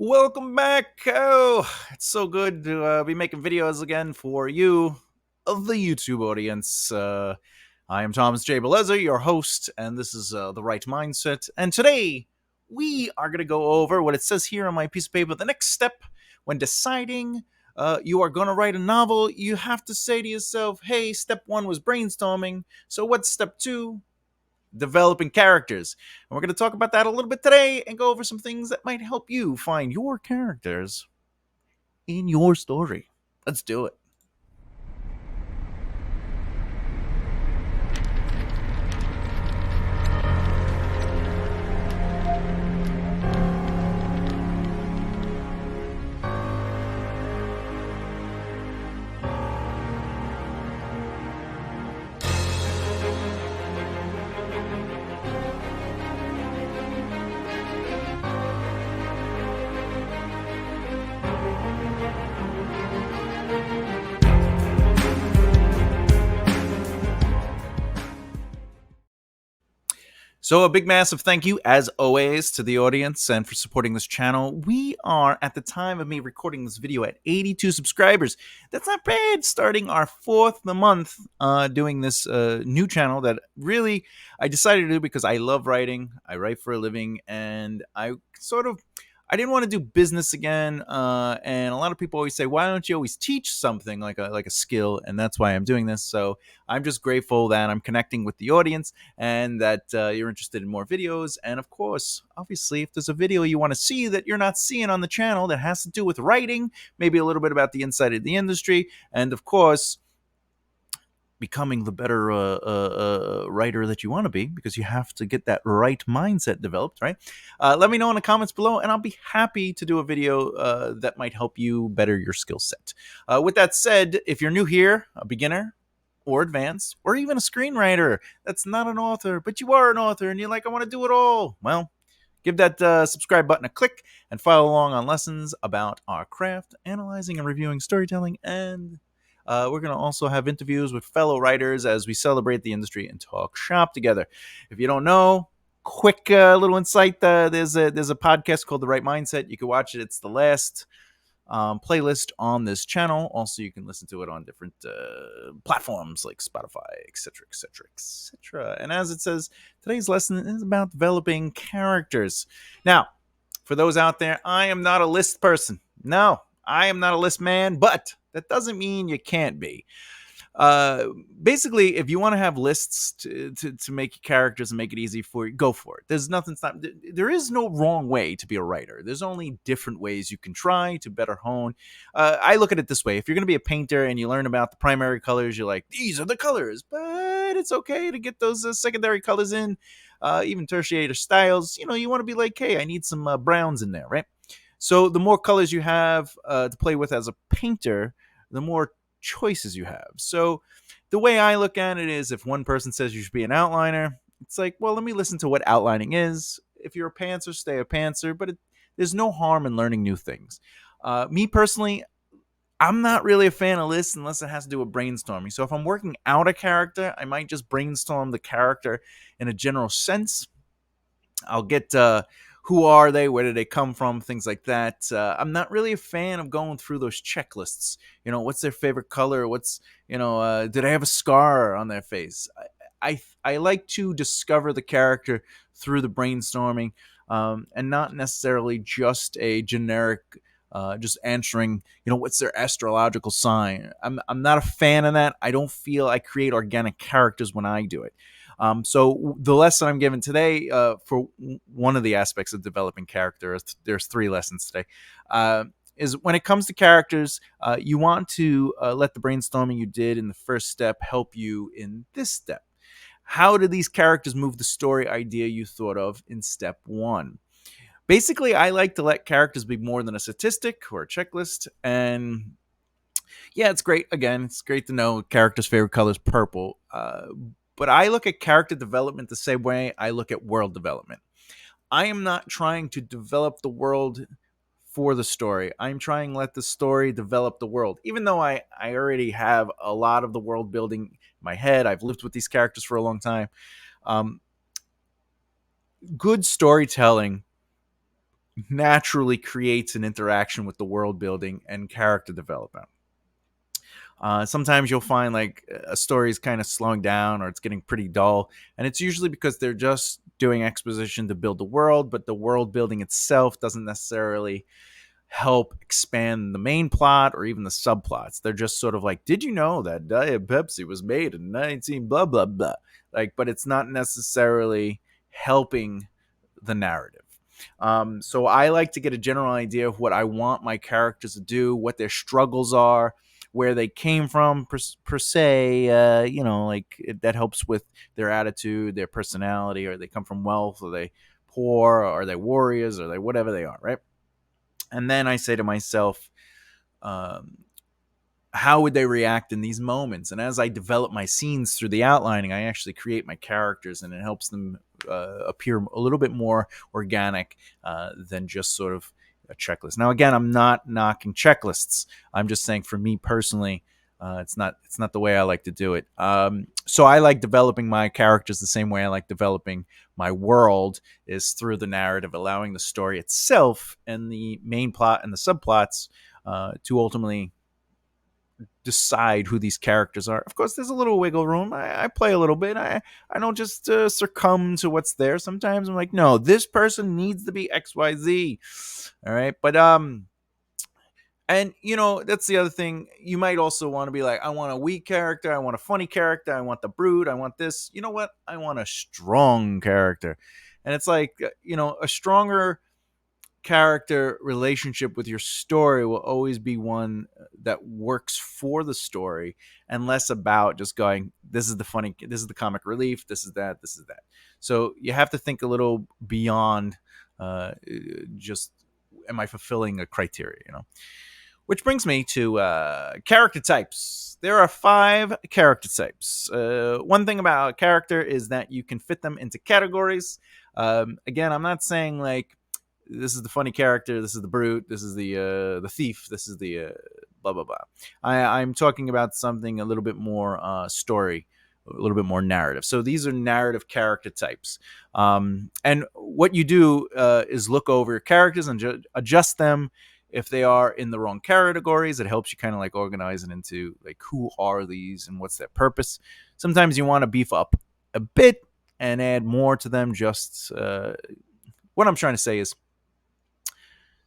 Welcome back. Oh, it's so good to be making videos again for you, of the YouTube audience. I am Thomas J. Bellezza, your host, and this is The Right Mindset. And today, we are going to go over what it says here on my piece of paper. The next step when deciding you are going to write a novel, you have to say to yourself, hey, step one was brainstorming. So what's step two? Developing characters. And we're going to talk about that a little bit today and go over some things that might help you find your characters in your story. Let's do it. So, a big massive thank you, as always, to the audience and for supporting this channel. We are, at the time of me recording this video, at 82 subscribers. That's not bad, starting our fourth month doing this new channel that really I decided to do because I love writing. I write for a living, and I didn't want to do business again, and a lot of people always say, "Why don't you always teach something like a skill?" And that's why I'm doing this. So I'm just grateful that I'm connecting with the audience and that you're interested in more videos. And of course, obviously, if there's a video you want to see that you're not seeing on the channel that has to do with writing, maybe a little bit about the inside of the industry, and of course, becoming the better writer that you want to be, because you have to get that right mindset developed, right? Let me know in the comments below, and I'll be happy to do a video that might help you better your skill set. With that said, if you're new here, a beginner, or advanced, or even a screenwriter that's not an author, but you are an author and you're like, I want to do it all, well, give that subscribe button a click and follow along on lessons about our craft, analyzing and reviewing storytelling, and we're going to also have interviews with fellow writers as we celebrate the industry and talk shop together. If you don't know, quick little insight: there's a podcast called The Right Mindset. You can watch it. It's the last playlist on this channel. Also, you can listen to it on different platforms like Spotify, etc., etc., etc. And as it says, today's lesson is about developing characters. Now, for those out there, I am not a list person. No, I am not a list man, but that doesn't mean you can't be. Uh, Basically, if you want to have lists to make characters and make it easy for you, go for it. There's nothing stop. There is no wrong way to be a writer. There's only different ways you can try to better hone. I look at it this way: if you're going to be a painter and you learn about the primary colors, you're like, these are the colors, but it's okay to get those secondary colors in, even tertiary styles. You want to be like, hey, I need some browns in there, right? So the more colors you have to play with as a painter, the more choices you have. So the way I look at it is, if one person says you should be an outliner, it's like, well, let me listen to what outlining is. If you're a pantser, stay a pantser, but there's no harm in learning new things. Me personally, I'm not really a fan of lists unless it has to do with brainstorming. So if I'm working out a character, I might just brainstorm the character in a general sense. I'll get who are they, where did they come from, things like that. I'm not really a fan of going through those checklists. What's their favorite color? Did I have a scar on their face? I like to discover the character through the brainstorming, and not necessarily just a generic, just answering, what's their astrological sign. I'm not a fan of that. I don't feel I create organic characters when I do it. So the lesson I'm giving today, for one of the aspects of developing characters, there's 3 lessons today, is when it comes to characters, you want to let the brainstorming you did in the first step help you in this step. How do these characters move the story idea you thought of in step 1? Basically, I like to let characters be more than a statistic or a checklist. And yeah, it's great. Again, it's great to know characters' favorite color is purple. But I look at character development the same way I look at world development. I am not trying to develop the world for the story. I'm trying to let the story develop the world. Even though I already have a lot of the world building in my head, I've lived with these characters for a long time. Good storytelling naturally creates an interaction with the world building and character development. Sometimes you'll find like a story is kind of slowing down or it's getting pretty dull, and it's usually because they're just doing exposition to build the world, but the world building itself doesn't necessarily help expand the main plot or even the subplots. They're just sort of like, did you know that Diet Pepsi was made in 19 blah blah blah? Like, but it's not necessarily helping the narrative. So I like to get a general idea of what I want my characters to do, what their struggles are, where they came from per se. That helps with their attitude, their personality, or they come from wealth, or they poor, or are they warriors, or they whatever they are, right? And then I say to myself, um, how would they react in these moments? And as I develop my scenes through the outlining, I actually create my characters, and it helps them appear a little bit more organic than just sort of a checklist. Now, again, I'm not knocking checklists. I'm just saying, for me personally, it's not the way I like to do it. So I like developing my characters the same way I like developing my world, is through the narrative, allowing the story itself and the main plot and the subplots to ultimately decide who these characters are. Of course, there's a little wiggle room. I play a little bit. I don't just succumb to what's there. Sometimes I'm like, no, this person needs to be XYZ. All right. But and that's the other thing. You might also want to be like, I want a weak character, I want a funny character, I want the brute, I want this. You know what? I want a strong character. And it's like, a stronger character relationship with your story will always be one that works for the story, and less about just going, this is the comic relief, this is that. So you have to think a little beyond just, am I fulfilling a criteria, which brings me to character types. There are 5 character types. One thing about a character is that you can fit them into categories. Again, I'm not saying like, this is the funny character, this is the brute, this is the thief, this is the blah blah blah. I'm talking about something a little bit more story, a little bit more narrative. So these are narrative character types, and what you do is look over your characters and adjust them if they are in the wrong categories. It helps you kind of like organize it into like, who are these and what's their purpose. Sometimes you want to beef up a bit and add more to them. Just what I'm trying to say is,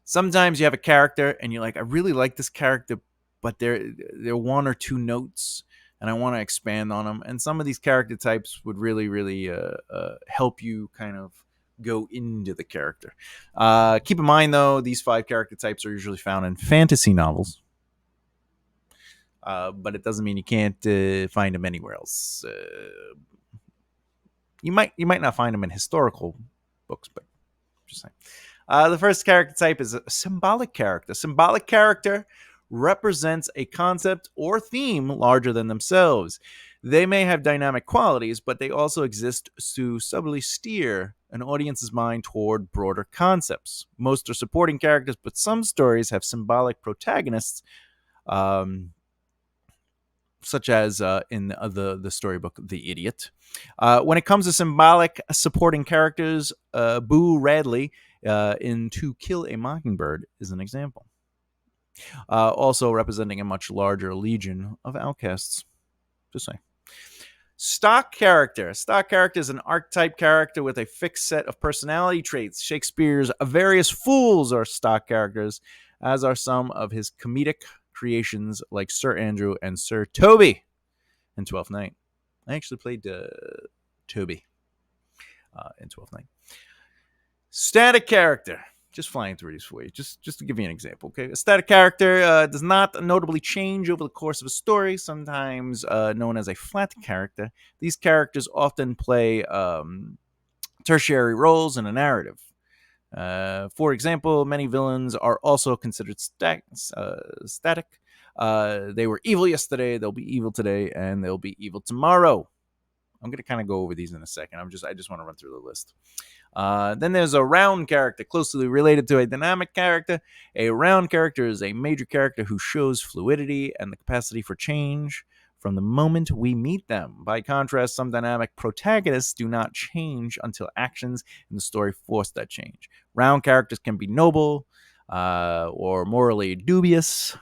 sometimes you have a character and you're like, I really like this character, but they're 1 or 2 notes, and I want to expand on them. And some of these character types would really, really help you kind of go into the character. Keep in mind, though, these 5 character types are usually found in fantasy novels, but it doesn't mean you can't find them anywhere else. You might not find them in historical books, but just saying. The first character type is a symbolic character. Symbolic character represents a concept or theme larger than themselves. They may have dynamic qualities, but they also exist to subtly steer an audience's mind toward broader concepts. Most are supporting characters, but some stories have symbolic protagonists, such as in the storybook The Idiot. When it comes to symbolic supporting characters, Boo Radley in To Kill a Mockingbird is an example. Also representing a much larger legion of outcasts. Just saying. Stock character. Stock character is an archetype character with a fixed set of personality traits. Shakespeare's various fools are stock characters, as are some of his comedic creations like Sir Andrew and Sir Toby in Twelfth Night. I actually played Toby in Twelfth Night. Static character. Just flying through these for you, just to give you an example. Okay, a static character does not notably change over the course of a story. Sometimes known as a flat character, these characters often play tertiary roles in a narrative. For example, many villains are also considered static. They were evil yesterday, they'll be evil today, and they'll be evil tomorrow. I'm going to kind of go over these in a second. I just want to run through the list. Then there's a round character, closely related to a dynamic character. A round character is a major character who shows fluidity and the capacity for change. from the moment we meet them. By contrast, some dynamic protagonists do not change until actions in the story force that change. Round characters can be noble or morally dubious,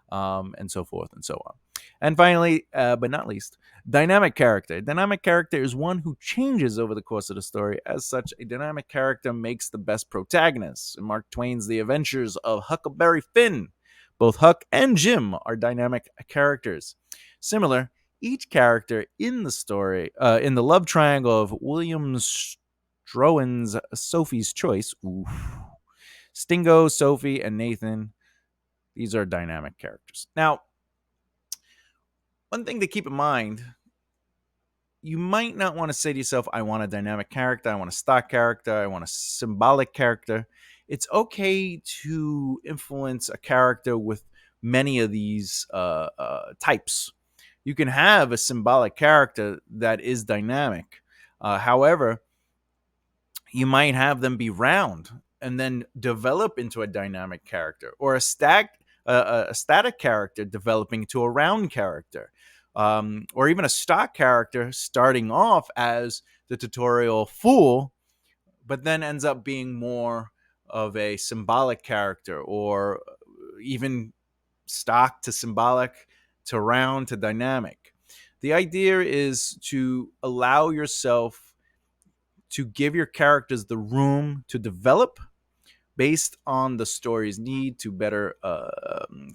and so forth and so on. And finally, but not least, dynamic character. Dynamic character is one who changes over the course of the story. As such, a dynamic character makes the best protagonist. In Mark Twain's The Adventures of Huckleberry Finn, both Huck and Jim are dynamic characters. Similar, each character in the story, in the love triangle of William Strowan's Sophie's Choice, Stingo, Sophie, and Nathan, these are dynamic characters. Now, one thing to keep in mind, you might not want to say to yourself, I want a dynamic character, I want a stock character, I want a symbolic character. It's okay to influence a character with many of these types. You can have a symbolic character that is dynamic. However, you might have them be round and then develop into a dynamic character, or a static character developing to a round character, or even a stock character starting off as the tutorial fool, but then ends up being more of a symbolic character, or even stock to symbolic to round to dynamic. The idea is to allow yourself to give your characters the room to develop based on the story's need to better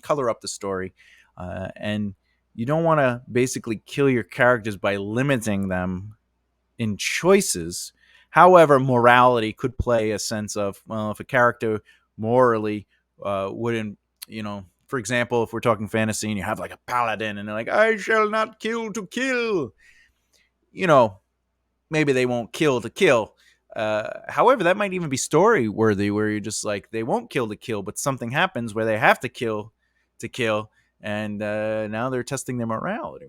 color up the story. And you don't want to basically kill your characters by limiting them in choices. However, morality could play a sense of, well, if a character morally wouldn't, for example, if we're talking fantasy and you have like a paladin and they're like, I shall not kill to kill, maybe they won't kill to kill. However, that might even be story worthy, where you're just like, they won't kill to kill, but something happens where they have to kill, and now they're testing their morality.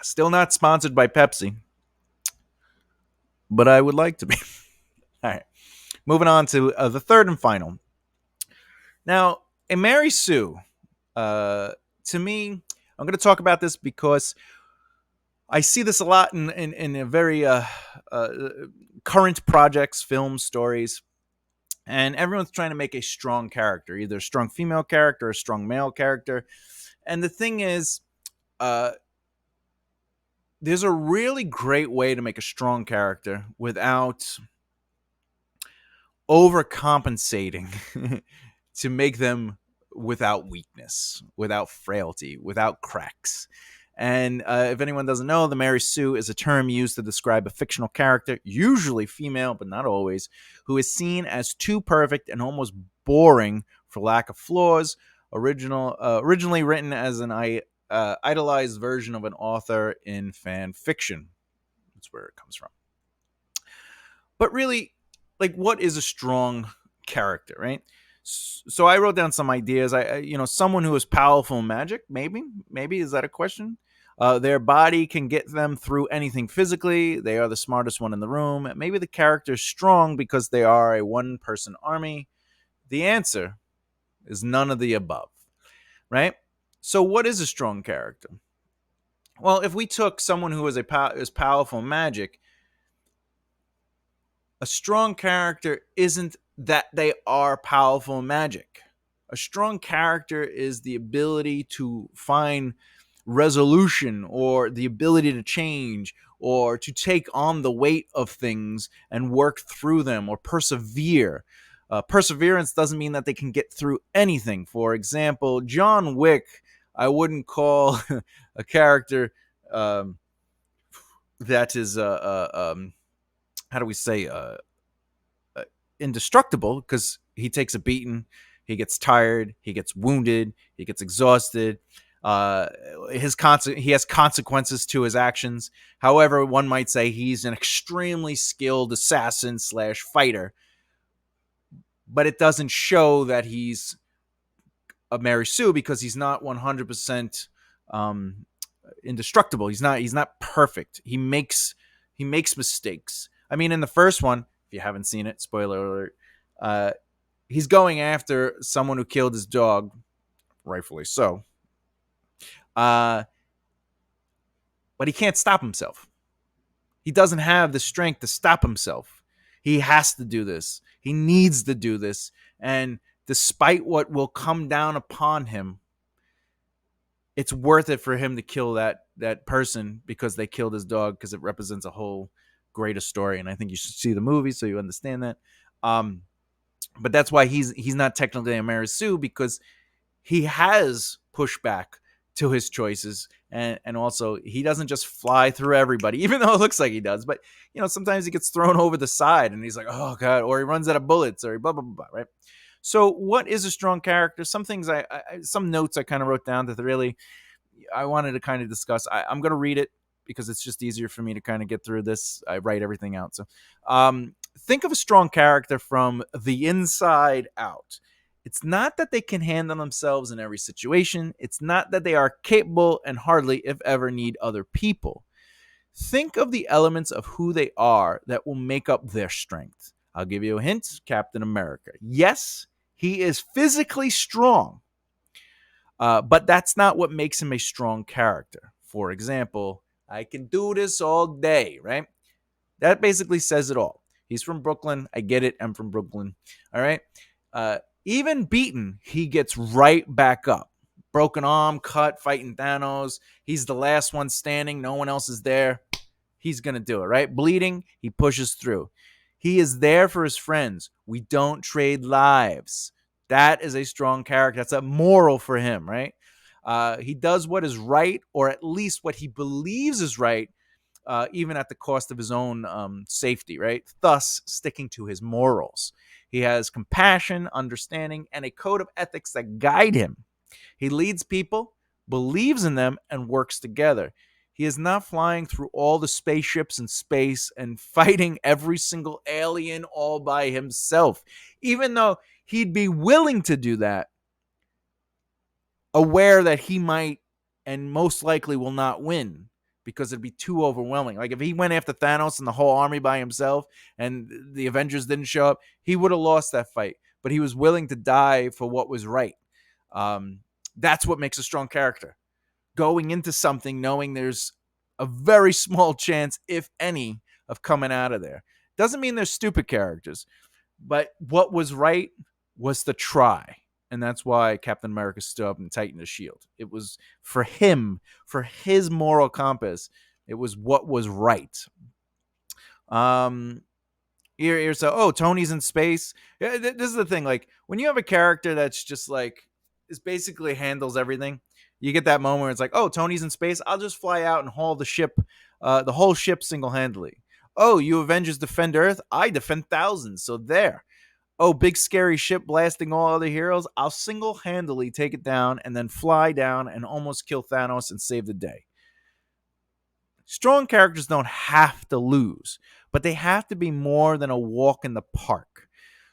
Still not sponsored by Pepsi, but I would like to be. All right, moving on to the third and final. Now, in Mary Sue, to me, I'm going to talk about this because I see this a lot in a very current projects, films, stories, and everyone's trying to make a strong character, either a strong female character or a strong male character. And the thing is, there's a really great way to make a strong character without overcompensating to make them without weakness, without frailty, without cracks. And if anyone doesn't know, the Mary Sue is a term used to describe a fictional character, usually female, but not always, who is seen as too perfect and almost boring for lack of flaws. Originally written as an idolized version of an author in fan fiction. That's where it comes from. But really, like, what is a strong character, right? So I wrote down some ideas. Someone who is powerful in magic, maybe is that a question? Their body can get them through anything physically. They are the smartest one in the room. Maybe the character is strong because they are a one-person army. The answer is none of the above, right? So what is a strong character? Well, if we took someone who is powerful in magic, a strong character isn't that they are powerful in magic. A strong character is the ability to find resolution, or the ability to change, or to take on the weight of things and work through them, or persevere. Perseverance doesn't mean that they can get through anything. For example, John Wick, I wouldn't call a character that is how do we say, indestructible, because he takes a beating, he gets tired, he gets wounded, he gets exhausted. He has consequences to his actions. However, one might say he's an extremely skilled assassin / fighter, but it doesn't show that he's a Mary Sue, because he's not 100% indestructible. He's not perfect. He makes mistakes. I mean, in the first one, if you haven't seen it, spoiler alert, he's going after someone who killed his dog, rightfully so. uh, but he can't stop himself. He doesn't have the strength to stop himself. He has to do this. He needs to do this. And despite what will come down upon him, it's worth it for him to kill that person because they killed his dog, because it represents a whole greater story. And I think you should see the movie so you understand that. Um, but that's why he's not technically a Marisu, because he has pushback to his choices, and also he doesn't just fly through everybody, even though it looks like he does. But sometimes he gets thrown over the side and he's like, oh god, or he runs out of bullets, or blah blah blah, right? So what is a strong character? Some things some notes I kind of wrote down that really I wanted to kind of discuss. I'm going to read it because it's just easier for me to kind of get through this. I write everything out. So think of a strong character from the inside out. It's not that they can handle themselves in every situation. It's not that they are capable and hardly, if ever, need other people. Think of the elements of who they are that will make up their strength. I'll give you a hint. Captain America. Yes, he is physically strong, but that's not what makes him a strong character. For example, I can do this all day, right? That basically says it all. He's from Brooklyn. I get it. I'm from Brooklyn. All right. Even beaten, he gets right back up. Broken arm, cut, fighting Thanos. He's the last one standing. No one else is there. He's going to do it, right? Bleeding, he pushes through. He is there for his friends. We don't trade lives. That is a strong character. That's a moral for him, right? He does what is right, or at least what he believes is right, even at the cost of his own safety, right? Thus, sticking to his morals. He has compassion, understanding, and a code of ethics that guide him. He leads people, believes in them, and works together. He is not flying through all the spaceships in space and fighting every single alien all by himself, even though he'd be willing to do that, aware that he might and most likely will not win because it'd be too overwhelming. Like if he went after Thanos and the whole army by himself and the Avengers didn't show up, he would have lost that fight. But he was willing to die for what was right. That's what makes a strong character. Going into something knowing there's a very small chance, if any, of coming out of there. Doesn't mean they're stupid characters, but what was right was to try. And that's why Captain America stood up and tightened his shield. It was for him, for his moral compass. It was what was right. Here's Tony's in space. This is the thing. Like when you have a character that's just like is basically handles everything, you get that moment where it's like, oh, Tony's in space. I'll just fly out and haul the whole ship single handedly. Oh, you Avengers defend Earth. I defend thousands. So there. Oh, big scary ship blasting all other heroes. I'll single handedly take it down and then fly down and almost kill Thanos and save the day. Strong characters don't have to lose, but they have to be more than a walk in the park.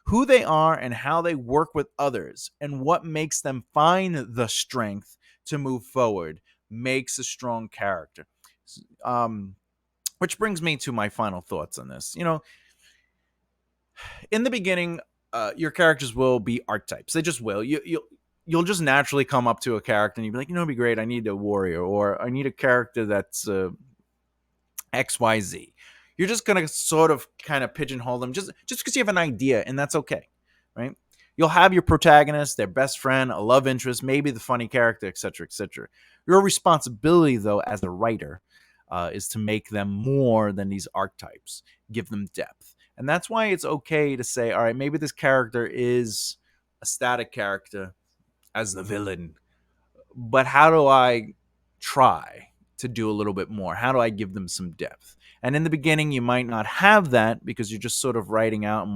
Who they are and how they work with others and what makes them find the strength to move forward makes a strong character. Which brings me to my final thoughts on this. In the beginning, your characters will be archetypes. They just will. You'll just naturally come up to a character and you'll be like, it'd be great. I need a warrior, or I need a character that's XYZ. You're just gonna sort of kind of pigeonhole them just because you have an idea, and that's okay, right? You'll have your protagonist, their best friend, a love interest, maybe the funny character, etc., etc. Your responsibility, though, as a writer, is to make them more than these archetypes, give them depth. And that's why it's okay to say, all right, maybe this character is a static character as the villain, but how do I try to do a little bit more? How do I give them some depth? And in the beginning, you might not have that because you're just sort of writing out,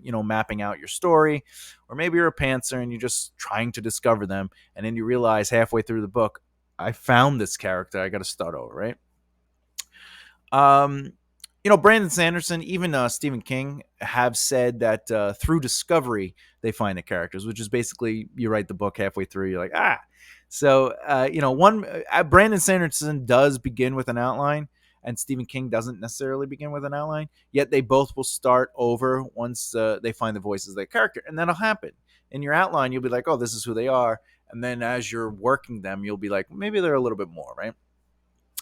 mapping out your story. Or maybe you're a pantser and you're just trying to discover them. And then you realize halfway through the book, I found this character. I got to start over, right? Brandon Sanderson, even Stephen King have said that through discovery, they find the characters, which is basically you write the book halfway through. You're like, So, Brandon Sanderson does begin with an outline, and Stephen King doesn't necessarily begin with an outline. Yet they both will start over once they find the voices of their character, and that'll happen. In your outline, you'll be like, "Oh, this is who they are," and then as you're working them, you'll be like, "Maybe they're a little bit more," right?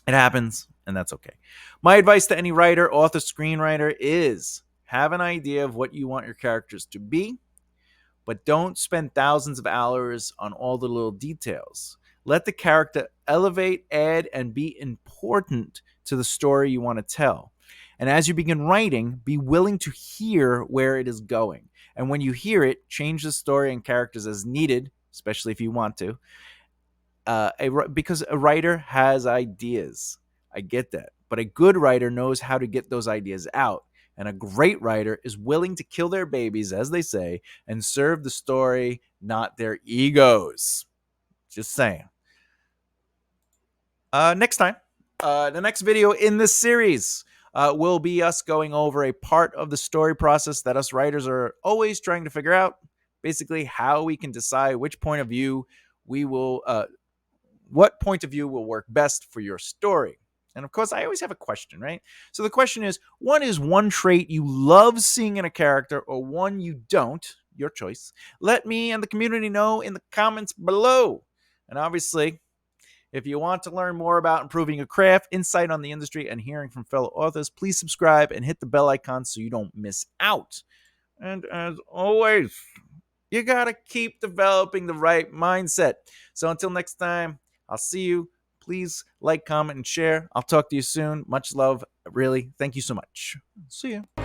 It happens, and that's okay. My advice to any writer, author, screenwriter is have an idea of what you want your characters to be, but don't spend thousands of hours on all the little details. Let the character elevate, add, and be important to the story you want to tell. And as you begin writing, be willing to hear where it is going. And when you hear it, change the story and characters as needed, especially if you want to, because a writer has ideas. I get that. But a good writer knows how to get those ideas out. And a great writer is willing to kill their babies, as they say, and serve the story, not their egos. Just saying. Next time, the next video in this series will be us going over a part of the story process that us writers are always trying to figure out. Basically, how we can decide which point of view we will what point of view will work best for your story. And of course, I always have a question, right? So the question is, what is one trait you love seeing in a character or one you don't? Your choice. Let me and the community know in the comments below. And obviously, if you want to learn more about improving your craft, insight on the industry, and hearing from fellow authors, please subscribe and hit the bell icon so you don't miss out. And as always, you got to keep developing the right mindset. So until next time, I'll see you. Please like, comment, and share. I'll talk to you soon. Much love. Really. Thank you so much. See you.